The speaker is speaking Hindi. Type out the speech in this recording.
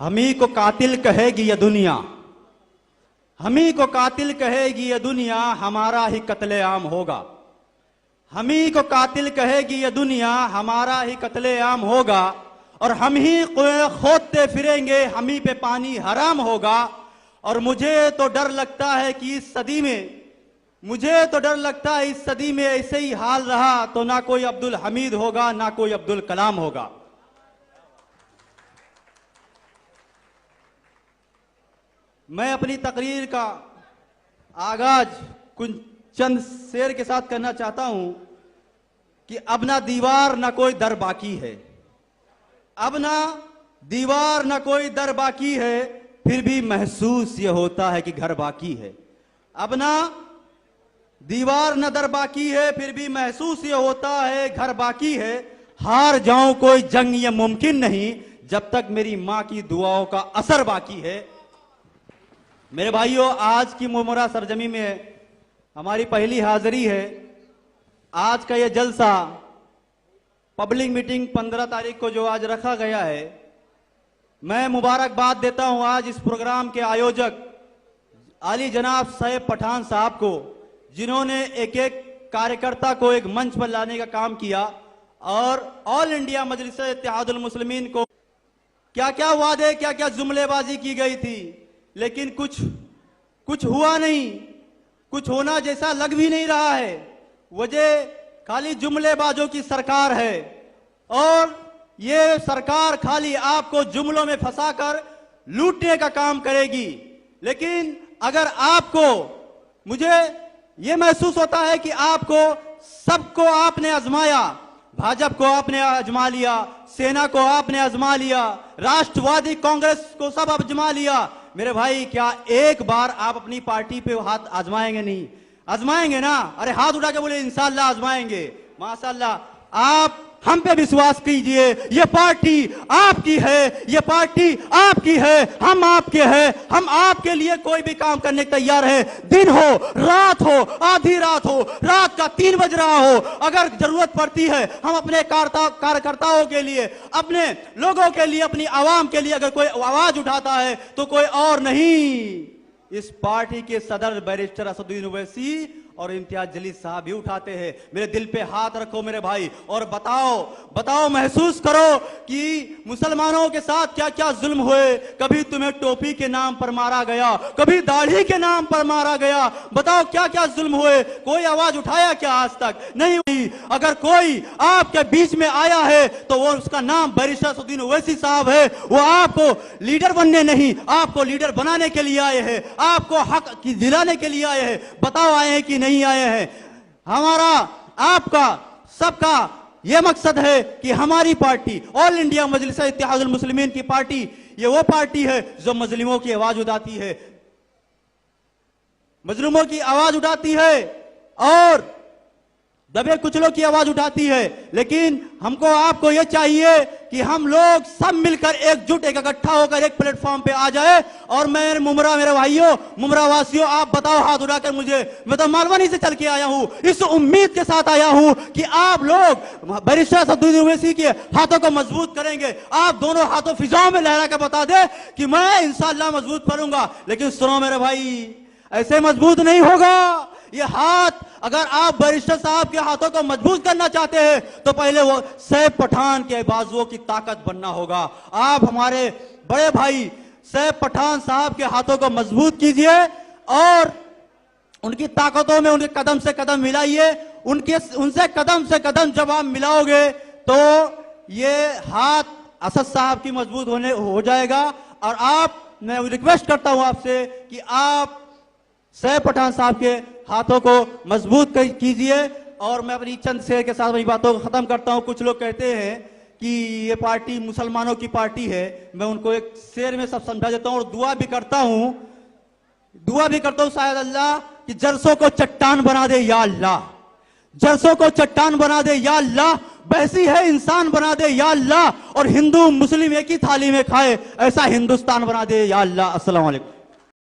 हमी को कातिल कहेगी ये दुनिया, हमी को कातिल कहेगी ये दुनिया, हमारा ही कत्लेआम होगा। हमी को कातिल कहेगी ये दुनिया, हमारा ही कत्लेआम होगा। और हम ही खोदते फिरेंगे, हम ही पे पानी हराम होगा। और मुझे तो डर लगता है कि इस सदी में, मुझे तो डर लगता है इस सदी में ऐसे ही हाल रहा तो ना कोई अब्दुल हमीद होगा, ना कोई अब्दुल कलाम होगा। मैं अपनी तकरीर का आगाज कुछ चंद शेर के साथ करना चाहता हूं कि अब ना दीवार ना कोई दर बाकी है, अब ना दीवार ना कोई दर बाकी है, फिर भी महसूस ये होता है कि घर बाकी है। अब ना दीवार न दर बाकी है, फिर भी महसूस ये होता है घर बाकी है। हार जाऊं कोई जंग ये मुमकिन नहीं, जब तक मेरी मां की दुआओं का असर बाकी है। मेरे भाइयों, आज की मुमरा सरजमी में हमारी पहली हाजिरी है। आज का ये जलसा, पब्लिक मीटिंग 15 तारीख को जो आज रखा गया है, मैं मुबारकबाद देता हूं आज इस प्रोग्राम के आयोजक आली जनाब सैयद पठान साहब को, जिन्होंने एक एक कार्यकर्ता को एक मंच पर लाने का काम किया। और ऑल इंडिया मजलिस इत्तेहादुल मुस्लिमीन को क्या क्या वादे, क्या क्या जुमलेबाजी की गई थी, लेकिन कुछ हुआ नहीं, कुछ होना जैसा लग भी नहीं रहा है। वजह खाली जुमलेबाजों की सरकार है और ये सरकार खाली आपको जुमलों में फंसाकर लूटने का काम करेगी। लेकिन अगर आपको, मुझे यह महसूस होता है कि आपको, सबको आपने आजमाया, भाजपा को आपने आजमा लिया, सेना को आपने आजमा लिया, राष्ट्रवादी कांग्रेस को सब आजमा लिया। मेरे भाई, क्या एक बार आप अपनी पार्टी पे हाथ आजमाएंगे? नहीं आजमाएंगे ना? अरे हाथ उठा के बोले इंशाअल्लाह आजमाएंगे। माशाअल्लाह, आप हम पे विश्वास कीजिए, ये पार्टी आपकी है, ये पार्टी आपकी है, हम आपके हैं, हम आपके लिए कोई भी काम करने को तैयार है। दिन हो, रात हो, आधी रात हो, रात का 3 बज रहा हो, अगर जरूरत पड़ती है हम अपने कार्यकर्ताओं के लिए, अपने लोगों के लिए, अपनी आवाम के लिए अगर कोई आवाज उठाता है तो कोई और नहीं, इस पार्टी के सदर बैरिस्टर असदुद्दीन ओवैसी और इम्तियाज जलील साहब भी उठाते हैं। मेरे दिल पे हाथ रखो मेरे भाई और बताओ, महसूस करो कि मुसलमानों के साथ क्या क्या जुल्म हुए। कभी तुम्हें टोपी के नाम पर मारा गया, कभी दाढ़ी के नाम पर मारा गया। बताओ क्या क्या जुल्म हुए, कोई आवाज उठाया क्या? आज तक नहीं हुई। अगर कोई आपके बीच में आया है तो वो, उसका नाम बैरिस्टर असदुद्दीन ओवैसी साहब है। वो आपको लीडर बनने नहीं, आपको लीडर बनाने के लिए आए हैं, आपको हक दिलाने के लिए आए हैं। बताओ आए हैं कि नहीं आए हैं? हमारा, आपका, सबका यह मकसद है कि हमारी पार्टी ऑल इंडिया मजलिस इत्तेहादुल मुस्लिमीन की पार्टी, ये वो पार्टी है जो मजलूमों की आवाज उठाती है, मजलूमों की आवाज उठाती है और दबे कुचलों की आवाज उठाती है। लेकिन हमको, आपको यह चाहिए कि हम लोग सब मिलकर एकजुट, एक इकट्ठा होकर एक प्लेटफॉर्म पे आ जाए। और मैं मुमरा, मेरे भाइयों, मुमरा वासियों, आप बताओ हाथ उठाकर मुझे, मैं तो मालवनी से चल के आया हूं, इस उम्मीद के साथ आया हूं कि आप लोग बैरिस्टर असदुद्दीन ओवैसी के हाथों को मजबूत करेंगे। आप दोनों हाथों फिजाओं में लहरा कर बता दे कि मैं इंशाअल्लाह मजबूत करूंगा। लेकिन सुनो मेरे भाई, ऐसे मजबूत नहीं होगा ये हाथ। अगर आप बैरिस्टर साहब के हाथों को मजबूत करना चाहते हैं तो पहले वो सैयद पठान के बाजुओं की ताकत बनना होगा। आप हमारे बड़े भाई सैयद पठान साहब के हाथों को मजबूत कीजिए और उनकी ताकतों में उनके कदम से कदम मिलाइए। उनसे कदम से कदम जब आप मिलाओगे तो ये हाथ असद साहब की मजबूत हो जाएगा। और आप, मैं रिक्वेस्ट करता हूं आपसे कि आप सैयद पठान साहब के हाथों को मजबूत कीजिए। और मैं अपनी चंद शेर के साथ अपनी बातों को खत्म करता हूं। कुछ लोग कहते हैं कि ये पार्टी मुसलमानों की पार्टी है, मैं उनको एक शेर में सब समझा देता हूं और दुआ भी करता हूं शायद अल्लाह कि जलसों को चट्टान बना दे या अल्लाह, जलसों को चट्टान बना दे या अल्लाह, वैसी है इंसान बना दे या अल्लाह, और हिंदू मुस्लिम एक ही थाली में खाए ऐसा हिंदुस्तान बना दे या अल्लाह। अस्सलाम वालेकुम।